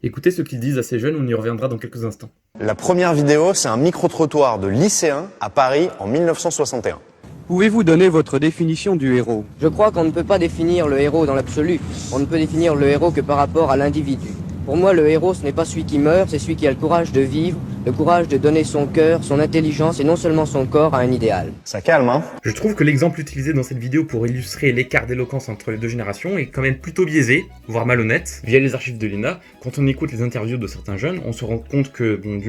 Écoutez ce qu'ils disent à ces jeunes, on y reviendra dans quelques instants. La première vidéo, c'est un micro-trottoir de lycéens à Paris en 1961. Pouvez-vous donner votre définition du héros? Je crois qu'on ne peut pas définir le héros dans l'absolu. On ne peut définir le héros que par rapport à l'individu. Pour moi, le héros, ce n'est pas celui qui meurt, c'est celui qui a le courage de vivre, le courage de donner son cœur, son intelligence et non seulement son corps à un idéal. Ça calme, hein? Je trouve que l'exemple utilisé dans cette vidéo pour illustrer l'écart d'éloquence entre les deux générations est quand même plutôt biaisé, voire malhonnête. Via les archives de l'ENA, quand on écoute les interviews de certains jeunes, on se rend compte que, bon,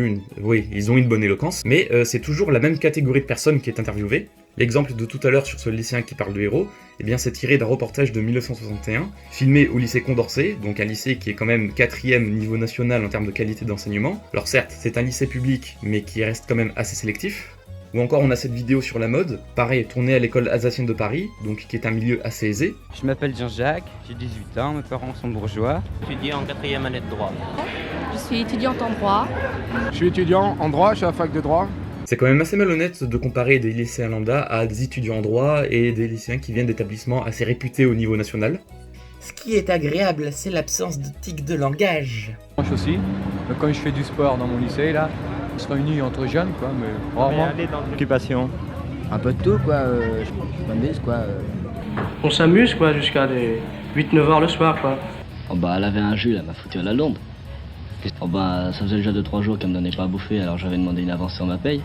oui, ils ont une bonne éloquence, mais c'est toujours la même catégorie de personnes qui est interviewée. L'exemple de tout à l'heure sur ce lycéen qui parle de héros, eh bien c'est tiré d'un reportage de 1961, filmé au lycée Condorcet, donc un lycée qui est quand même 4e niveau national en termes de qualité d'enseignement. Alors certes, c'est un lycée public, mais qui reste quand même assez sélectif. Ou encore on a cette vidéo sur la mode, pareil, tournée à l'école alsacienne de Paris, donc qui est un milieu assez aisé. Je m'appelle Jean-Jacques, j'ai 18 ans, mes parents sont bourgeois. Étudié en 4e année de droit. Je suis étudiante en droit. Je suis étudiant en droit, je suis à la fac de droit. C'est quand même assez malhonnête de comparer des lycéens lambda à des étudiants en droit et des lycéens qui viennent d'établissements assez réputés au niveau national. Ce qui est agréable, c'est l'absence de tic de langage. Moi aussi, quand je fais du sport dans mon lycée, là, on se réunit entre jeunes, quoi, mais rarement. Occupation. Un peu de tout, quoi. Je m'amuse, quoi. On s'amuse, quoi, jusqu'à des 8-9 heures le soir, quoi. Oh bah, elle avait un jus, elle m'a foutu à la londe. Oh bah, ça faisait déjà 2-3 jours qu'elle me donnait pas à bouffer, alors j'avais demandé une avance sur ma paye.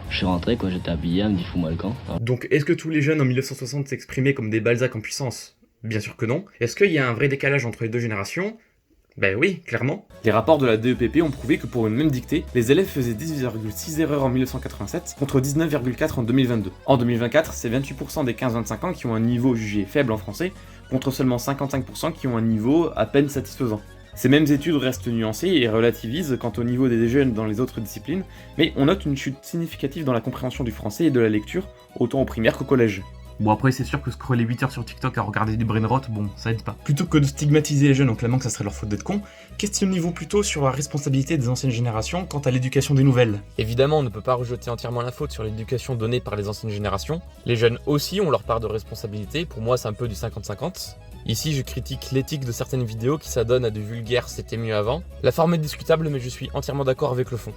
Je suis rentré, quoi, j'étais habillé, elle me dit fous-moi le camp. Donc est-ce que tous les jeunes en 1960 s'exprimaient comme des Balzac en puissance? Bien sûr que non. Est-ce qu'il y a un vrai décalage entre les deux générations? Ben oui, clairement. Les rapports de la DEPP ont prouvé que pour une même dictée, les élèves faisaient 10,6 erreurs en 1987 contre 19,4 en 2022. En 2024, c'est 28% des 15-25 ans qui ont un niveau jugé faible en français, contre seulement 55% qui ont un niveau à peine satisfaisant. Ces mêmes études restent nuancées et relativisent quant au niveau des jeunes dans les autres disciplines, mais on note une chute significative dans la compréhension du français et de la lecture, autant au primaire qu'au collège. Bon après c'est sûr que scroller 8 heures sur TikTok à regarder du brainrot, bon ça aide pas. Plutôt que de stigmatiser les jeunes en clamant que ça serait leur faute d'être con, questionnez-vous plutôt sur la responsabilité des anciennes générations quant à l'éducation des nouvelles. Évidemment on ne peut pas rejeter entièrement la faute sur l'éducation donnée par les anciennes générations, les jeunes aussi ont leur part de responsabilité, pour moi c'est un peu du 50-50. Ici je critique l'éthique de certaines vidéos qui s'adonnent à de vulgaires c'était mieux avant. La forme est discutable mais je suis entièrement d'accord avec le fond.